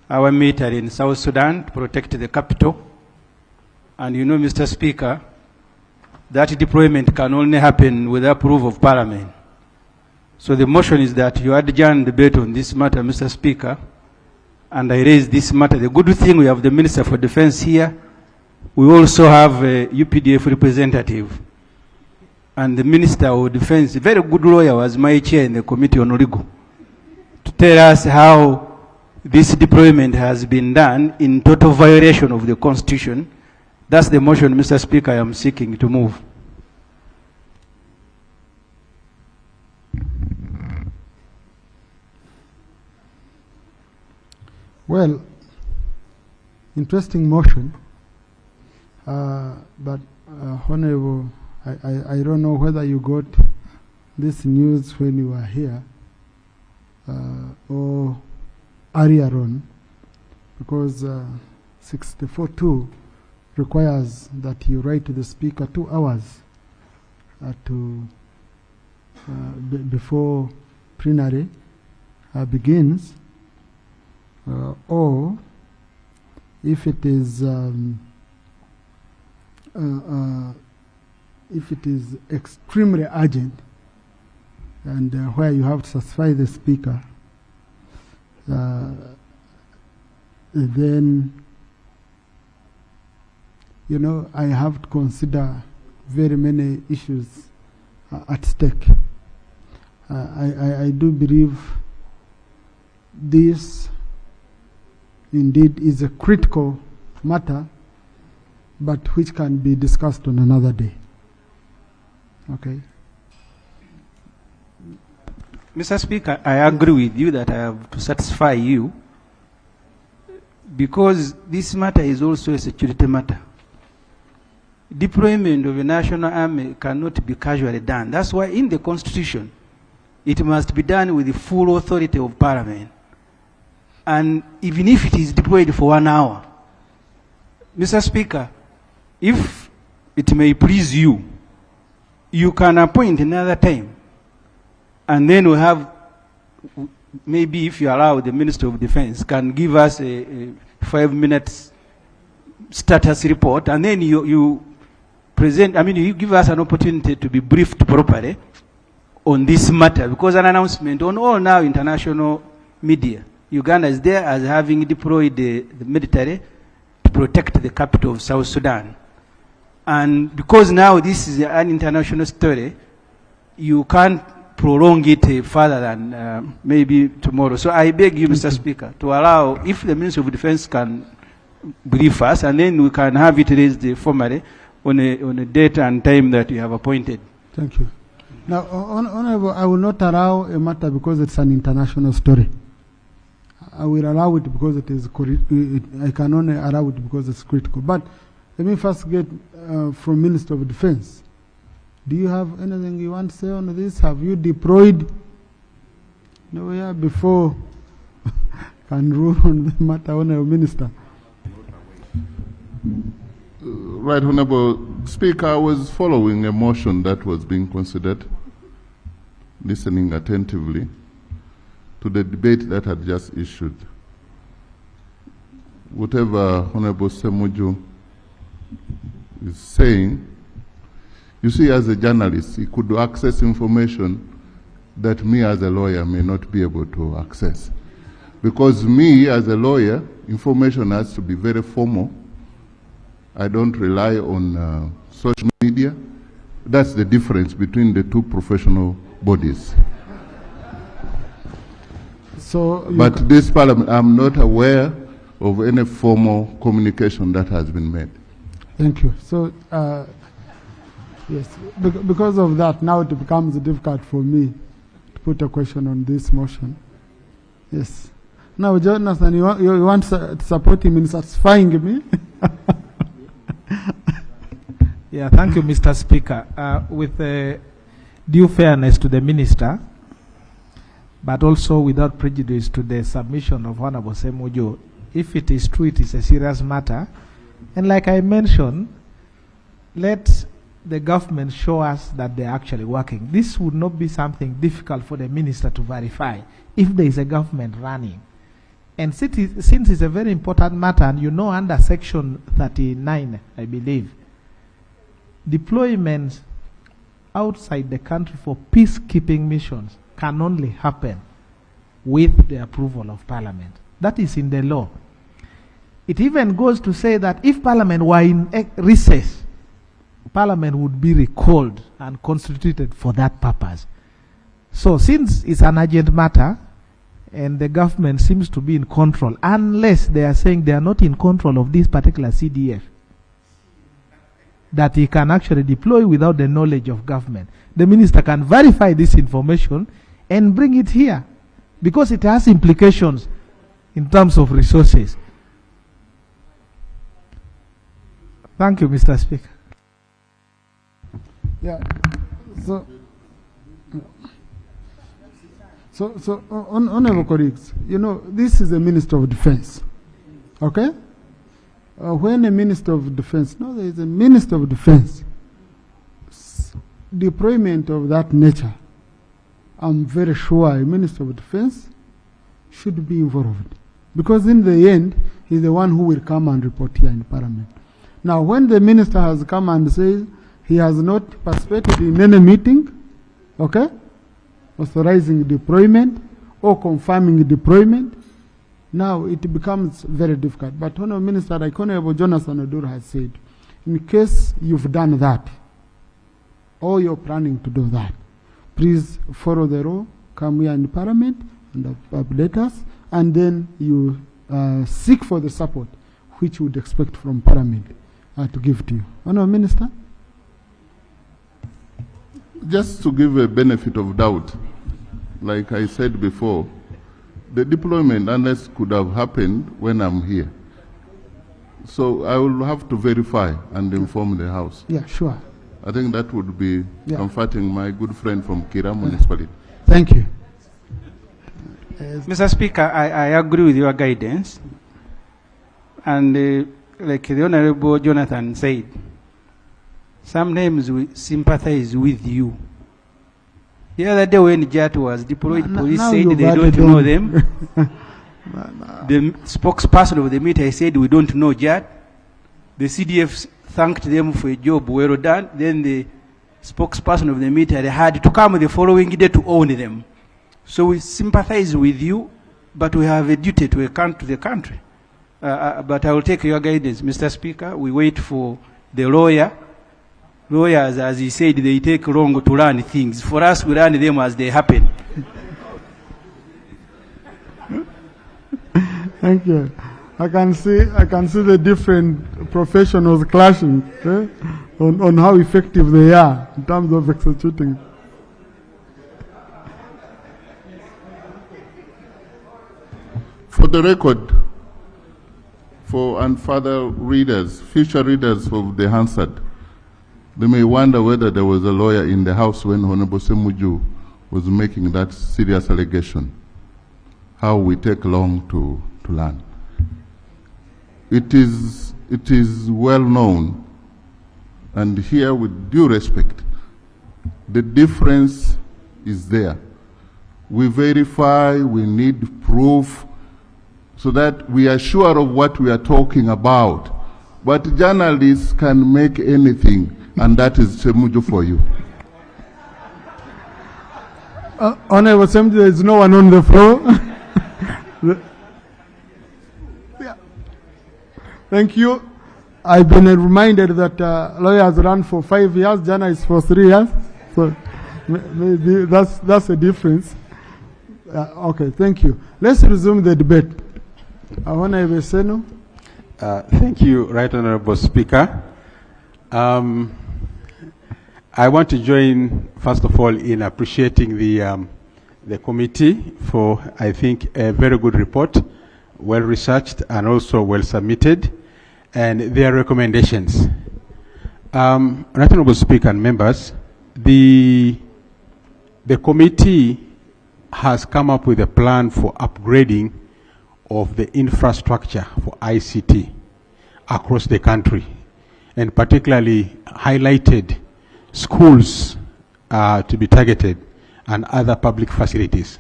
our military in South Sudan to protect the capital. And you know, Mr. Speaker, that deployment can only happen with the approval of Parliament. So the motion is that you adjourn debate on this matter, Mr. Speaker, and I raise this matter. The good thing, we have the Minister for Defense here. We also have a UPDF representative. And the Minister of Defense, a very good lawyer, was my chair in the Committee on Legal, to tell us how this deployment has been done in total violation of the Constitution. That's the motion, Mr. Speaker, I am seeking to move. Well, interesting motion, but Honorable, I don't know whether you got this news when you were here or earlier on, because 64.2 requires that you write to the Speaker 2 hours before plenary begins, or if it is extremely urgent and where you have to satisfy the Speaker, then, you know, I have to consider very many issues at stake. I do believe this indeed is a critical matter, but which can be discussed on another day. Okay. Mr. Speaker, I agree with you that I have to satisfy you, because this matter is also a security matter. Deployment of a national army cannot be casually done. That's why in the Constitution, it must be done with the full authority of Parliament. And even if it is deployed for 1 hour, Mr. Speaker, if it may please you, you can appoint another time. And then we have, maybe if you allow, the Minister of Defense can give us a 5 minutes status report, and then you present, you give us an opportunity to be briefed properly on this matter, because an announcement on all now international media, Uganda is there as having deployed the military to protect the capital of South Sudan. And because now this is an international story, you can't prolong it further than maybe tomorrow. So I beg you, Mr. Speaker, to allow, if the Minister of Defense can brief us, and then we can have it raised formally on a date and time that you have appointed. Thank you. Now, Honorable, I will not allow a matter because it's an international story. I will allow it because it is, I can only allow it because it's critical. But let me first get from Minister of Defense. Do you have anything you want to say on this? Have you deployed nowhere before can rule on the matter, Honorable Minister? Right, Honorable Speaker, I was following a motion that was being considered, listening attentively to the debate that had just issued. Whatever Honorable Semujju is saying, you see, as a journalist, he could access information that me as a lawyer may not be able to access. Because me as a lawyer, information has to be very formal. I don't rely on social media. That's the difference between the two professional bodies. So, but this Parliament, I'm not aware of any formal communication that has been made. Thank you. So, yes, because of that, now it becomes difficult for me to put a question on this motion. Yes. Now, Jonathan, you want to support him in satisfying me? Yeah, thank you, Mr. Speaker. With due fairness to the Minister, but also without prejudice to the submission of Honorable Semujju, if it is true, it is a serious matter. And like I mentioned, let the government show us that they're actually working. This would not be something difficult for the Minister to verify if there is a government running. And since it's a very important matter, and you know under Section 39, I believe, deployments outside the country for peacekeeping missions can only happen with the approval of Parliament. That is in the law. It even goes to say that if Parliament were in recess, Parliament would be recalled and constituted for that purpose. So since it's an urgent matter, and the government seems to be in control, unless they are saying they are not in control of this particular CDF, that he can actually deploy without the knowledge of government. The minister can verify this information and bring it here, because it has implications in terms of resources. Thank you, Mr. Speaker. Yeah. So, honorable colleagues, you know, this is a Minister of Defense, okay? When a Minister of Defense, no, there is a Minister of Defense, deployment of that nature, I'm very sure a Minister of Defense should be involved. Because in the end, he's the one who will come and report here in Parliament. Now, when the Minister has come and says he has not participated in any meeting, okay, authorizing deployment or confirming deployment, now it becomes very difficult. But Honourable Minister, like Honourable Jonathan Odur has said, in case you've done that, or you're planning to do that, please follow the law, come here in Parliament and update us, and then you seek for the support which you would expect from Parliament to give to you. Honourable Minister? Just to give a benefit of doubt, like I said before, the deployment, unless could have happened when I'm here. So I will have to verify and inform the House. Yeah, sure. I think that would be comforting my good friend from Kira municipality. Thank you. Mr. Speaker, I agree with your guidance. And like the Honorable Jonathan said, sometimes we sympathize with you. The other day when JAT was deployed, police said they don't know them. The spokesperson of the media said we don't know JAT. The CDF thanked them for a job well done. Then the spokesperson of the media, they had to come the following day to own them. So we sympathize with you, but we have a duty to account to the country. But I will take your guidance, Mr. Speaker. We wait for the lawyer. Lawyers, as he said, they take long to learn things. For us, we learn them as they happen. Thank you. I can see the different professionals clashing on how effective they are in terms of executing. For the record, and further readers, future readers of the Hansard, they may wonder whether there was a lawyer in the House when Honorable Semujju was making that serious allegation. How we take long to learn. It is well known, and here with due respect, the difference is there. We verify, we need proof, so that we are sure of what we are talking about. But journalists can make anything, and that is Semujju for you. Honorable Semujju, there is no one on the floor. Thank you. I've been reminded that lawyers run for 5 years, journalists for 3 years. So maybe that's a difference. Okay, thank you. Let's resume the debate. Honorable Seno. Thank you, Right Honorable Speaker. I want to join, first of all, in appreciating the committee for, I think, a very good report, well researched and also well submitted, and their recommendations. Right Honorable Speaker and members, the committee has come up with a plan for upgrading of the infrastructure for ICT across the country, and particularly highlighted schools to be targeted and other public facilities.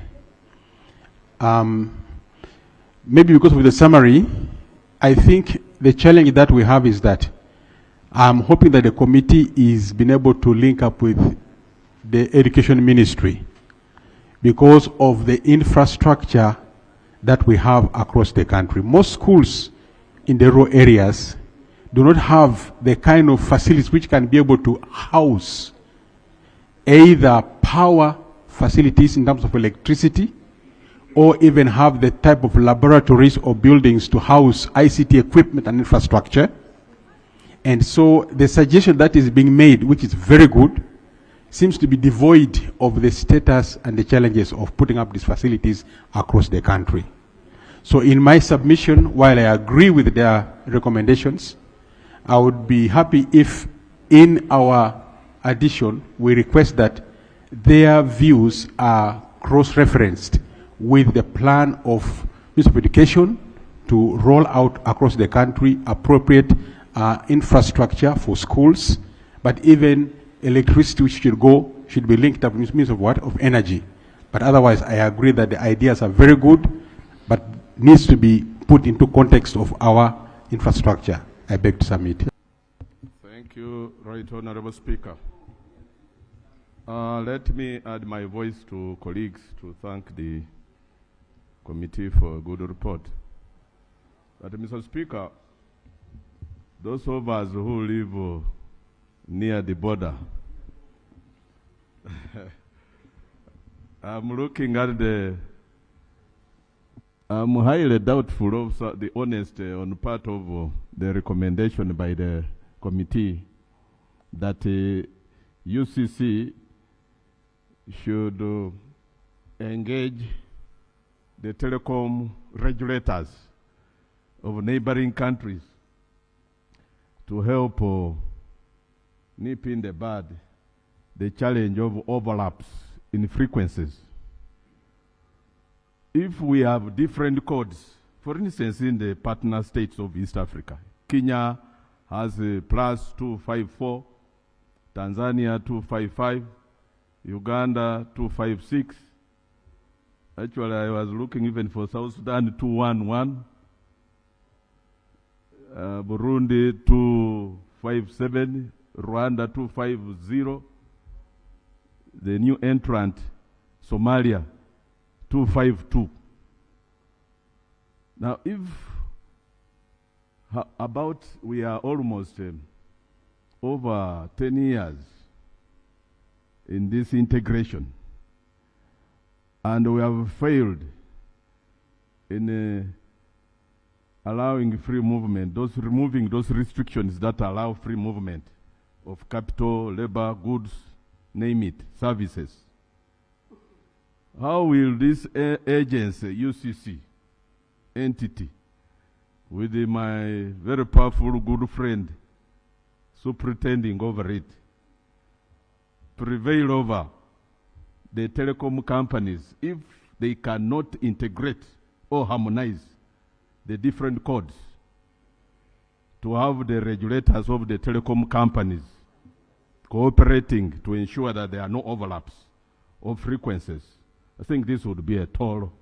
maybe because of the summary, I think the challenge that we have is that I'm hoping that the committee is been able to link up with the Education Ministry because of the infrastructure that we have across the country. Most schools in the rural areas do not have the kind of facilities which can be able to house either power facilities in terms of electricity, or even have the type of laboratories or buildings to house ICT equipment and infrastructure. And so the suggestion that is being made, which is very good, seems to be devoid of the status and the challenges of putting up these facilities across the country. So in my submission, while I agree with their recommendations, I would be happy if in our addition we request that their views are cross-referenced with the plan of Ministry of Education to roll out across the country appropriate infrastructure for schools, but even electricity which should be linked up with means of what? Of energy. But otherwise, I agree that the ideas are very good, but needs to be put into context of our infrastructure. I beg to submit. Thank you, Right Honorable Speaker. Let me add my voice to colleagues to thank the committee for a good report. But Mr. Speaker, those of us who live near the border, I'm looking at I'm highly doubtful of the honesty on part of the recommendation by the committee that UCC should engage the telecom regulators of neighboring countries to help nip in the bud the challenge of overlaps in frequencies. If we have different codes, for instance, in the partner states of East Africa, Kenya has plus 254, Tanzania 255, Uganda 256. Actually, I was looking even for South Sudan 211, Burundi 257, Rwanda 250, the new entrant, Somalia 252. Now, if we are almost over 10 years in this integration, and we have failed in allowing free movement, removing those restrictions that allow free movement of capital, labor, goods, name it, services. How will this agency, UCC, entity, with my very powerful good friend superintending over it, prevail over the telecom companies if they cannot integrate or harmonize the different codes to have the regulators of the telecom companies cooperating to ensure that there are no overlaps of frequencies? I think this would be a tall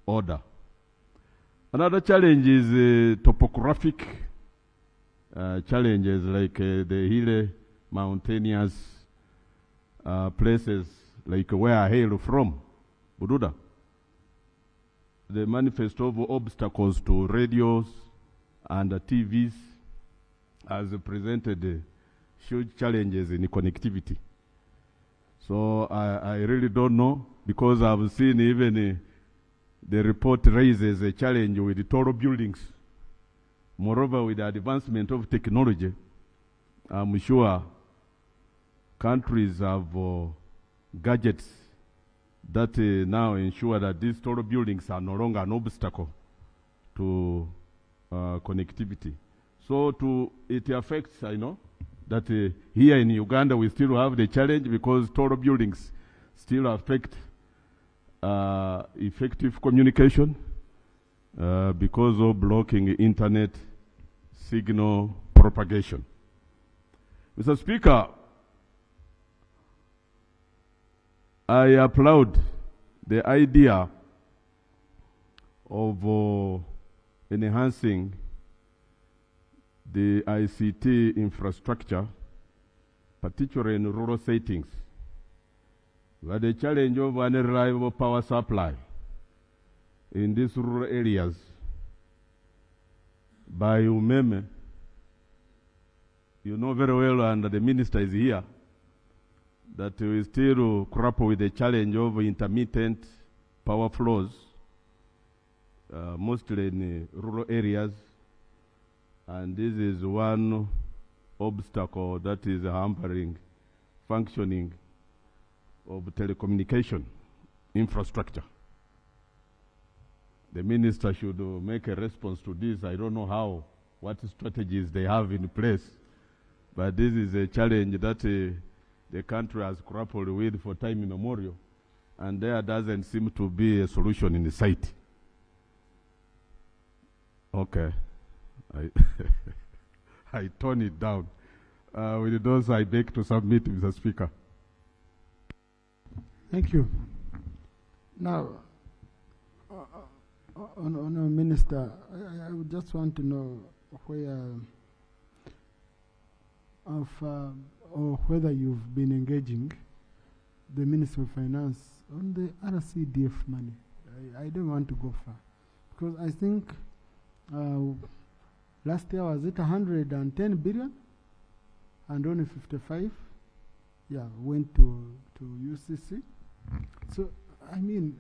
order. Another challenge is topographic challenges like the hilly, mountainous places like where I hail from, Bududa. The manifesto of obstacles to radios and TVs has presented huge challenges in connectivity. So I really don't know, because I've seen even the report raises a challenge with the tall buildings. Moreover, with the advancement of technology, I'm sure countries have gadgets that now ensure that these tall buildings are no longer an obstacle to connectivity. So it affects, I know, that here in Uganda we still have the challenge because tall buildings still affect effective communication because of blocking internet signal propagation. Mr. Speaker, I applaud the idea of enhancing the ICT infrastructure, particularly in rural settings, where the challenge of unreliable power supply in these rural areas by umeme. You know very well, and the minister is here, that we still grapple with the challenge of intermittent power flows, mostly in rural areas. And this is one obstacle that is hampering functioning of telecommunication infrastructure. The minister should make a response to this. I don't know how, what strategies they have in place, but this is a challenge that the country has grappled with for time immemorial, and there doesn't seem to be a solution in sight. Okay. I tone it down. With those, I beg to submit, Mr. Speaker. Thank you. Now, Honourable Minister, I would just want to know whether you've been engaging the Minister of Finance on the RCDF money. I don't want to go far, because I think last year was it 110 billion, and only 55, went to UCC. So I mean,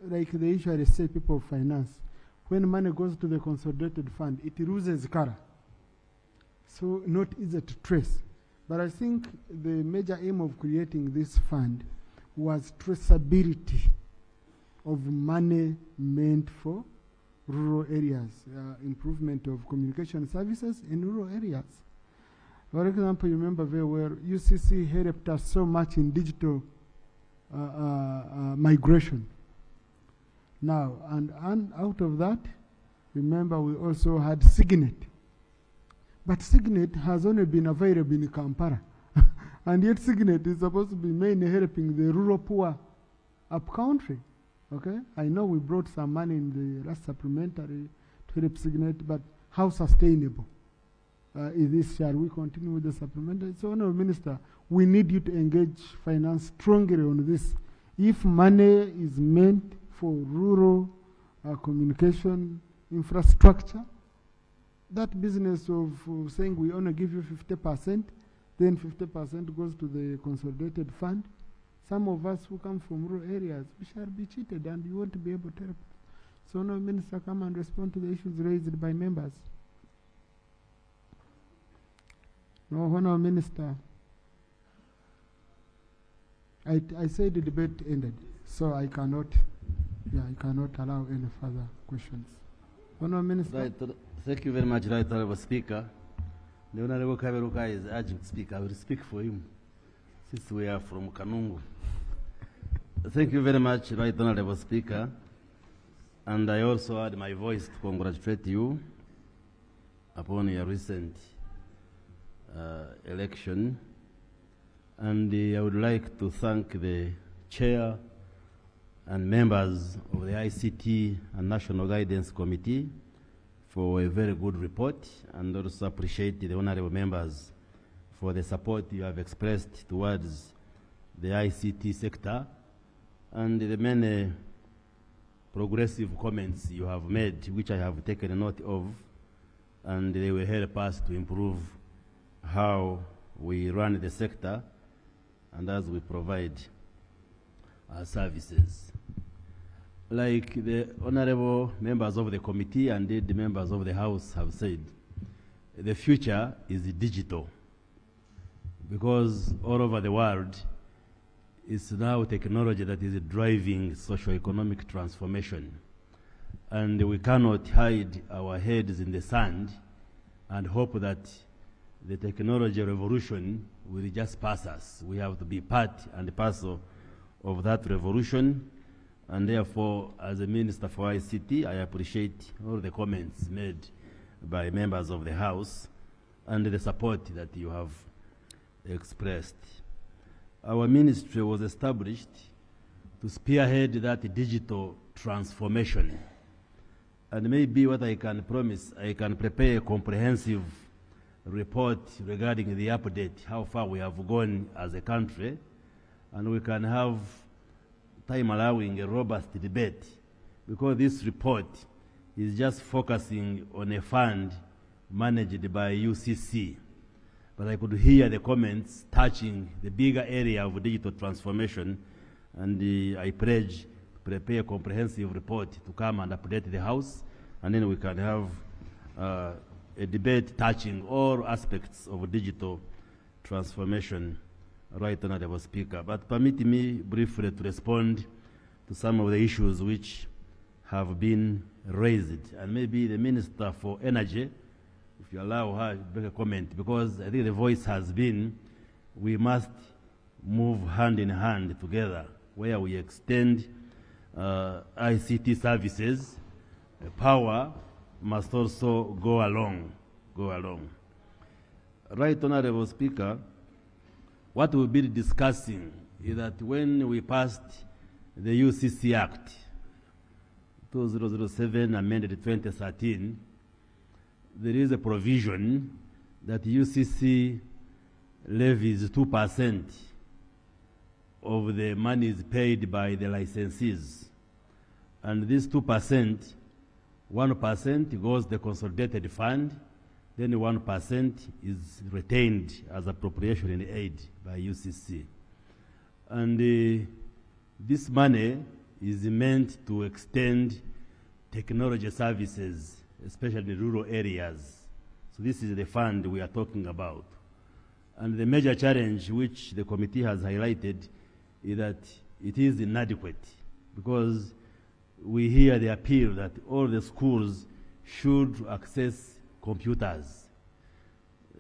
like they usually say, people of finance, when money goes to the consolidated fund, it loses color. So not easy to trace. But I think the major aim of creating this fund was traceability of money meant for rural areas, improvement of communication services in rural areas. For example, you remember very well, UCC helped us so much in digital migration. Now, and out of that, remember we also had Signet. But Signet has only been available in Kampala. And yet Signet is supposed to be mainly helping the rural poor up country. Okay? I know we brought some money in the last supplementary to help Signet, but how sustainable is this? Shall we continue with the supplementary? So, no, Minister, we need you to engage finance strongly on this. If money is meant for rural communication infrastructure, that business of saying we only give you 50%, then 50% goes to the consolidated fund. Some of us who come from rural areas, we shall be cheated and you won't be able to help. So no, Minister, come and respond to the issues raised by members. No, Honourable Minister. I said the debate ended, so I cannot allow any further questions. Honourable Minister. Right, thank you very much, Right Honourable Speaker. The Honourable Kaberuka is urging to speak. I will speak for him, since we are from Kanungu. Thank you very much, Right Honourable Speaker. And I also add my voice to congratulate you upon your recent election. And I would like to thank the Chair and members of the ICT and National Guidance Committee for a very good report, and also appreciate the honourable members for the support you have expressed towards the ICT sector and the many progressive comments you have made, which I have taken note of, and they will help us to improve how we run the sector and as we provide our services. Like the honorable members of the committee and indeed the members of the House have said, the future is digital, because all over the world it's now technology that is driving socio-economic transformation, and we cannot hide our heads in the sand and hope that the technology revolution will just pass us. We have to be part and parcel of that revolution. And therefore, as a Minister for ICT, I appreciate all the comments made by members of the House and the support that you have expressed. Our ministry was established to spearhead that digital transformation. And maybe what I can promise, I can prepare a comprehensive report regarding the update, how far we have gone as a country, and we can have, time allowing, a robust debate, because this report is just focusing on a fund managed by UCC. But I could hear the comments touching the bigger area of digital transformation, and I pledge to prepare a comprehensive report to come and update the House, and then we can have a debate touching all aspects of digital transformation. Right, Honorable Speaker. But permit me briefly to respond to some of the issues which have been raised. And maybe the Minister for Energy, if you allow her to make a comment, because I think the voice has been, we must move hand in hand together, where we extend ICT services. Power must also go along. Right, Honorable Speaker, what we'll be discussing is that when we passed the UCC Act 2007 amended 2013, there is a provision that UCC levies 2% of the monies paid by the licensees. And this 2%, 1% goes to the consolidated fund, then 1% is retained as appropriation in aid by UCC. And this money is meant to extend technology services, especially in rural areas. So this is the fund we are talking about. And the major challenge which the committee has highlighted is that it is inadequate, because we hear the appeal that all the schools should access computers.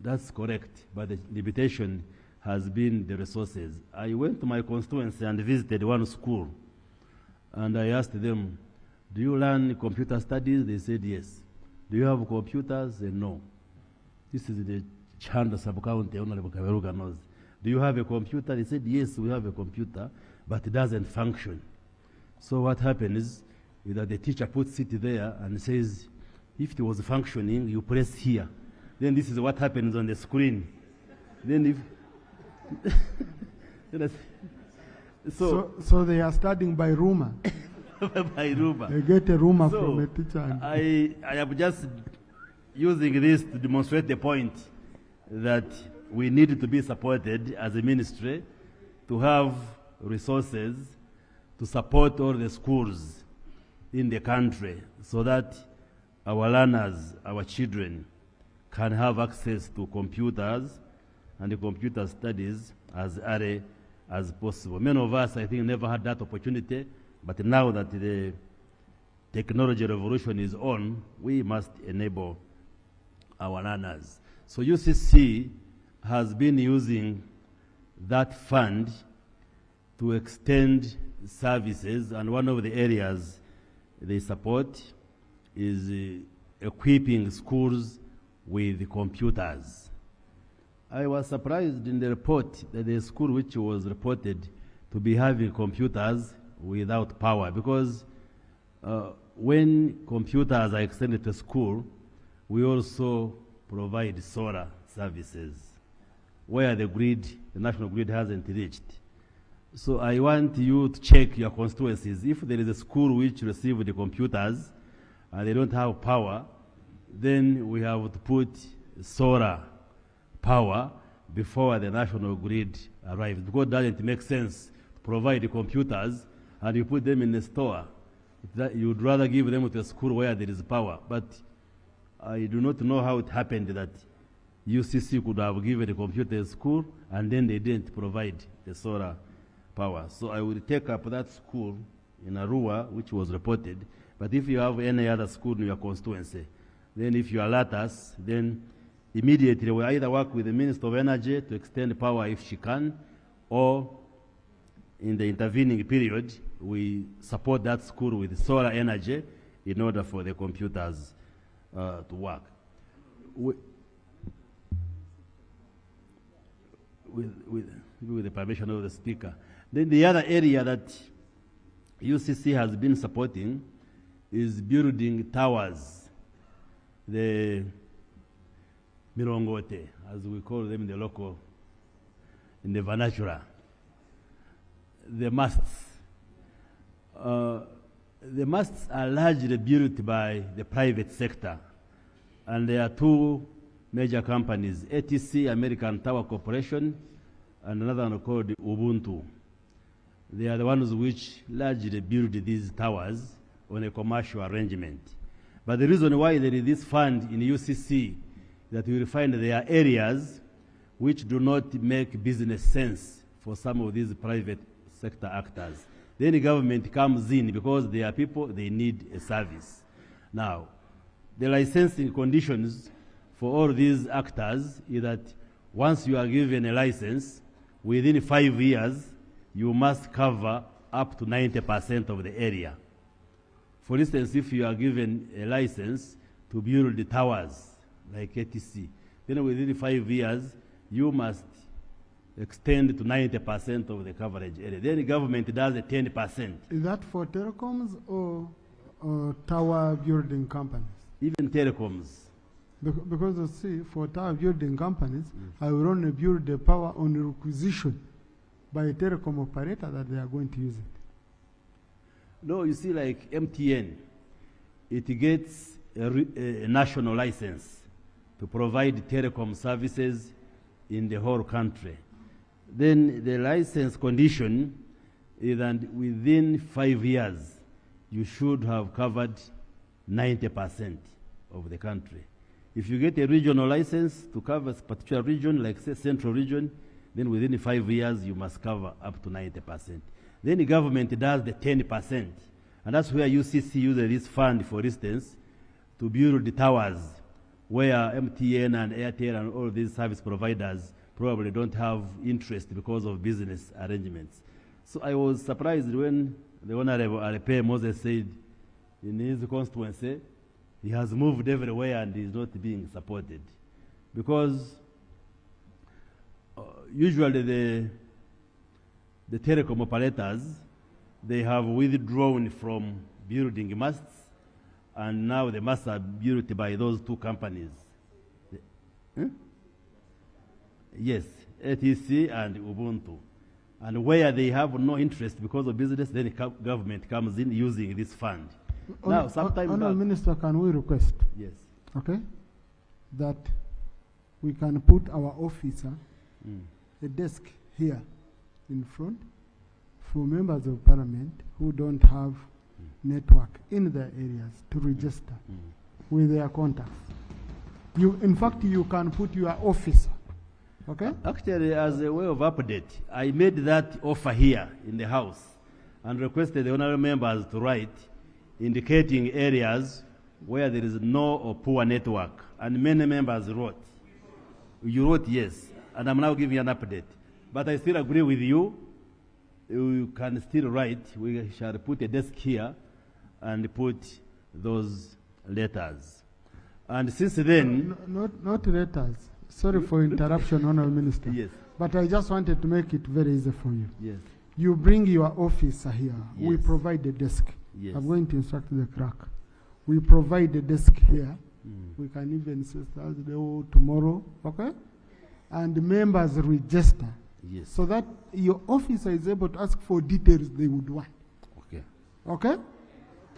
That's correct, but the limitation has been the resources. I went to my constituency and visited one school, and I asked them, do you learn computer studies? They said yes. Do you have computers? They said no. This is the Chanda sub-county, Honorable Kaberuga knows. Do you have a computer? They said yes, we have a computer, but it doesn't function. So what happens is that the teacher puts it there and says, if it was functioning, you press here. Then this is what happens on the screen. Then if so they are studying by rumor. by rumor. They get a rumor So from a teacher. And I am just using this to demonstrate the point that we need to be supported as a ministry to have resources to support all the schools in the country, so that our learners, our children, can have access to computers and the computer studies as early as possible. Many of us, I think, never had that opportunity, but now that the technology revolution is on, we must enable our learners. So UCC has been using that fund to extend services, and one of the areas they support is equipping schools with computers. I was surprised in the report that the school which was reported to be having computers without power, because when computers are extended to school, we also provide solar services where the grid, the national grid, hasn't reached. So I want you to check your constituencies. If there is a school which receives the computers and they don't have power, then we have to put solar power before the national grid arrives, because it doesn't make sense to provide the computers and you put them in the store. You'd rather give them to a school where there is power. But I do not know how it happened that UCC could have given the computer to school and then they didn't provide the solar power. So I will take up that school in Arua, which was reported. But if you have any other school in your constituency, then if you alert us, then immediately we either work with the Minister of Energy to extend power if she can, or in the intervening period, we support that school with solar energy in order for the computers to work. With the permission of the Speaker. Then the other area that UCC has been supporting is building towers, the mirongote, as we call them in the local, in the vernacular, the masts. The masts are largely built by the private sector, and there are two major companies, ATC, American Tower Corporation, and another one called Ubuntu. They are the ones which largely build these towers on a commercial arrangement. But the reason why there is this fund in UCC, that you will find there are areas which do not make business sense for some of these private sector actors. Then the government comes in because they are people, they need a service. Now, the licensing conditions for all these actors is that once you are given a license, within 5 years, you must cover up to 90% of the area. For instance, if you are given a license to build the towers, like ATC, then within 5 years, you must extend to 90% of the coverage area. Then the government does a 10%. Is that for telecoms or tower building companies? Even telecoms. Because you see, for tower building companies, I will only build the power on requisition by a telecom operator that they are going to use it. No, you see, like MTN, it gets a national license to provide telecom services in the whole country. Then the license condition is that within 5 years, you should have covered 90% of the country. If you get a regional license to cover a particular region, like say central region, then within 5 years, you must cover up to 90%. Then the government does the 10%. And that's where UCC uses this fund, for instance, to build the towers where MTN and Airtel and all these service providers probably don't have interest because of business arrangements. So I was surprised when the Honorable Arepe Moses said in his constituency, he has moved everywhere and is not being supported. Because usually the telecom operators, they have withdrawn from building masts, and now the masts are built by those two companies. Yes, ATC and Ubuntu. And where they have no interest because of business, then the government comes in using this fund. Now, sometimes... Honourable Minister, can we request? Yes. Okay? That we can put our officer, a desk here in front for members of parliament who don't have network in their areas to register with their contacts. In fact, you can put your officer. Okay? Actually, as a way of update, I made that offer here in the House and requested the honourable members to write indicating areas where there is no or poor network. And many members wrote. You wrote yes, and I'm now giving you an update. But I still agree with you. You can still write. We shall put a desk here and put those letters. And since then... Not letters. Sorry for interruption, Honourable Minister. Yes. But I just wanted to make it very easy for you. Yes. You bring your officer here. Yes. We provide the desk. Yes. I'm going to instruct the clerk. We provide the desk here. We can even say Thursday or tomorrow, okay? And members register. Yes. So that your officer is able to ask for details they would want. Okay. Okay?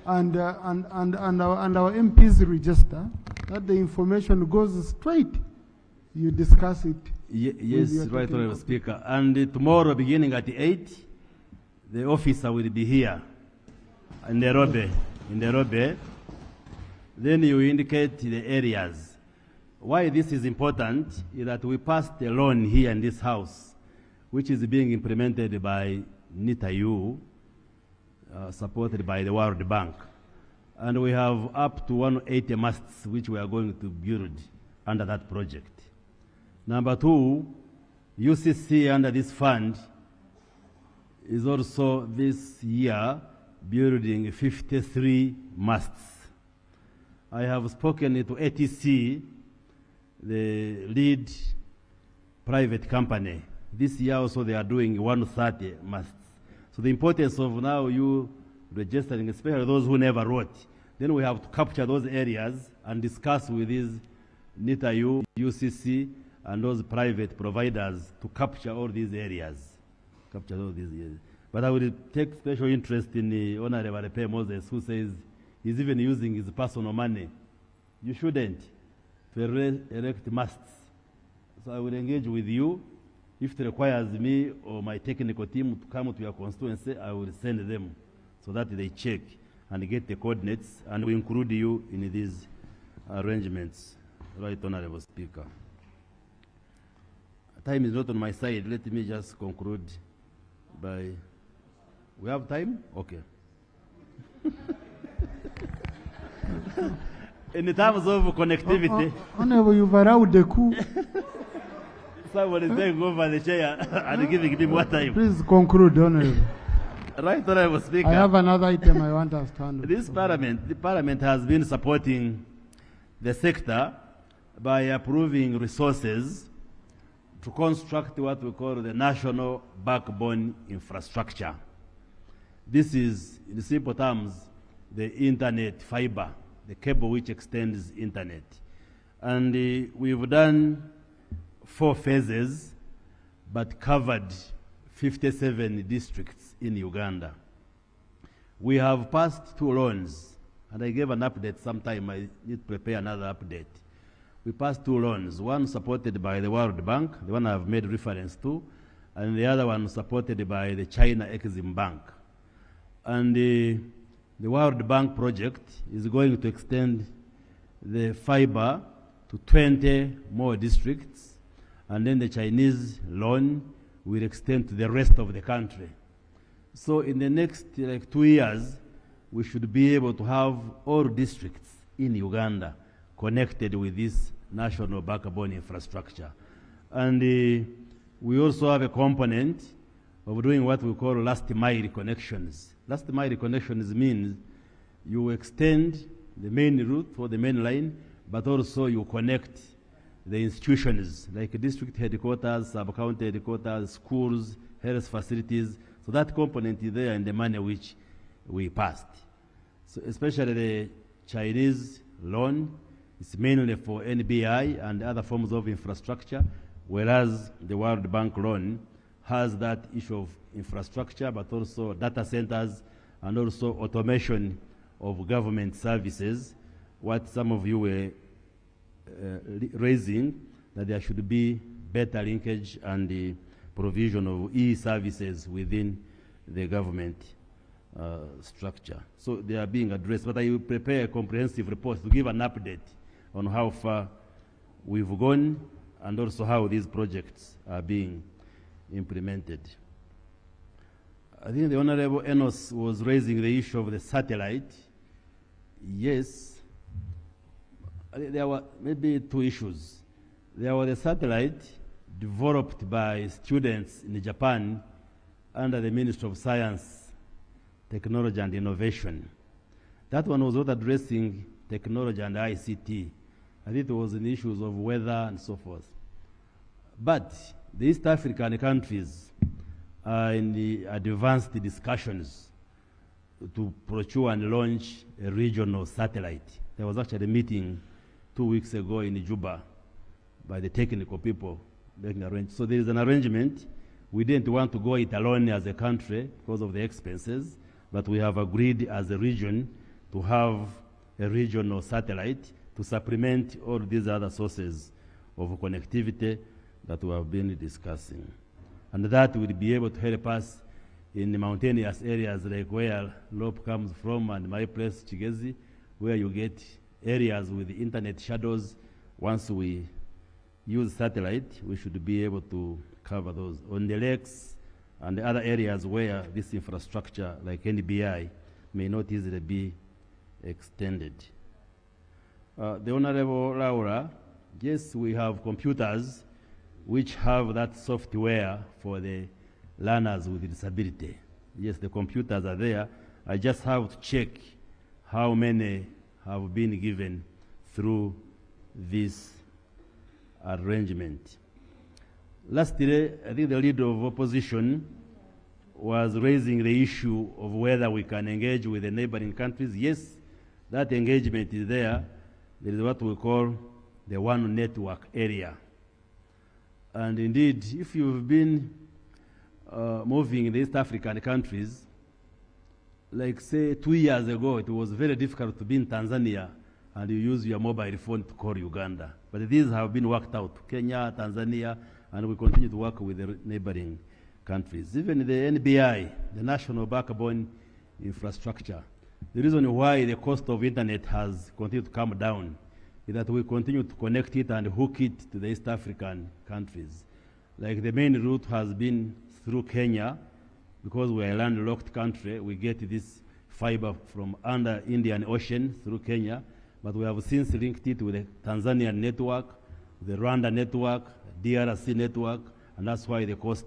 And our MPs register, that the information goes straight. You discuss it. Yes, right, Honourable Speaker. And tomorrow, beginning at 8, the officer will be here in Nairobi. Then you indicate the areas. Why this is important is that we passed a loan here in this House, which is being implemented by NITAU, supported by the World Bank. And we have up to 180 masts which we are going to build under that project. Number two, UCC under this fund is also this year building 53 masts. I have spoken to ATC, the lead private company. This year also they are doing 130 masts. So the importance of now you registering, especially those who never wrote, Then we have to capture those areas and discuss with these NITAU, UCC, and those private providers to capture all these areas. But I will take special interest in the Honorable Repair Moses, who says he's even using his personal money. You shouldn't, to erect masts. So I will engage with you. If it requires me or my technical team to come to your constituency, I will send them so that they check and get the coordinates, and we include you in these arrangements. Right, Honorable Speaker. Time is not on my side. Let me just conclude by... We have time? Okay. In terms of connectivity... Honorable, you've allowed the coup. Someone is taking over the chair and giving me more time. Please conclude, Honorable. Right, Honorable Speaker. I have another item I want us to handle. The Parliament has been supporting the sector by approving resources to construct what we call the national backbone infrastructure. This is, in simple terms, the internet fiber, the cable which extends internet. And we've done 4 phases, but covered 57 districts in Uganda. We have passed 2 loans, and I gave an update sometime. I need to prepare another update. We passed 2 loans, one supported by the World Bank, the one I've made reference to, and the other one supported by the China Exim Bank. And the World Bank project is going to extend the fiber to 20 more districts, and then the Chinese loan will extend to the rest of the country. So in the next 2 years, we should be able to have all districts in Uganda connected with this national backbone infrastructure. And we also have a component of doing what we call last mile connections. Last mile connections means you extend the main route or the main line, but also you connect the institutions like district headquarters, sub-county headquarters, schools, health facilities. So that component is there in the money which we passed. So especially the Chinese loan is mainly for NBI and other forms of infrastructure, whereas the World Bank loan has that issue of infrastructure, but also data centers and also automation of government services, what some of you were raising, that there should be better linkage and the provision of e-services within the government structure. So they are being addressed, but I will prepare a comprehensive report to give an update on how far we've gone and also how these projects are being implemented. I think the Honorable Enos was raising the issue of the satellite. Yes, there were maybe 2 issues. There was a satellite developed by students in Japan under the Ministry of Science, Technology and Innovation. That one was not addressing technology and ICT. I think it was in issues of weather and so forth. But the East African countries are in the advanced discussions to procure and launch a regional satellite. There was actually a meeting 2 weeks ago in Juba by the technical people making arrangements. So there is an arrangement. We didn't want to go it alone as a country because of the expenses, but we have agreed as a region to have a regional satellite to supplement all these other sources of connectivity that we have been discussing. And that will be able to help us in the mountainous areas like where Lope comes from and my place, Chigezi, where you get areas with internet shadows. Once we use satellite, we should be able to cover those. On the lakes and the other areas where this infrastructure, like NBI, may not easily be extended. The Honorable Laura, yes, we have computers which have that software for the learners with disability. Yes, the computers are there. I just have to check how many have been given through this arrangement. Lastly, I think the leader of opposition was raising the issue of whether we can engage with the neighboring countries. Yes, that engagement is there. There is what we call the one network area. And indeed, if you've been moving in the East African countries, like say 2 years ago, it was very difficult to be in Tanzania and you use your mobile phone to call Uganda. But these have been worked out, Kenya, Tanzania, and we continue to work with the neighboring countries. Even the NBI, the National Backbone Infrastructure, the reason why the cost of internet has continued to come down is that we continue to connect it and hook it to the East African countries. Like the main route has been through Kenya, because we are a landlocked country, we get this fiber from under Indian Ocean through Kenya, but we have since linked it with the Tanzanian network, the Rwanda network, DRC network, and that's why the cost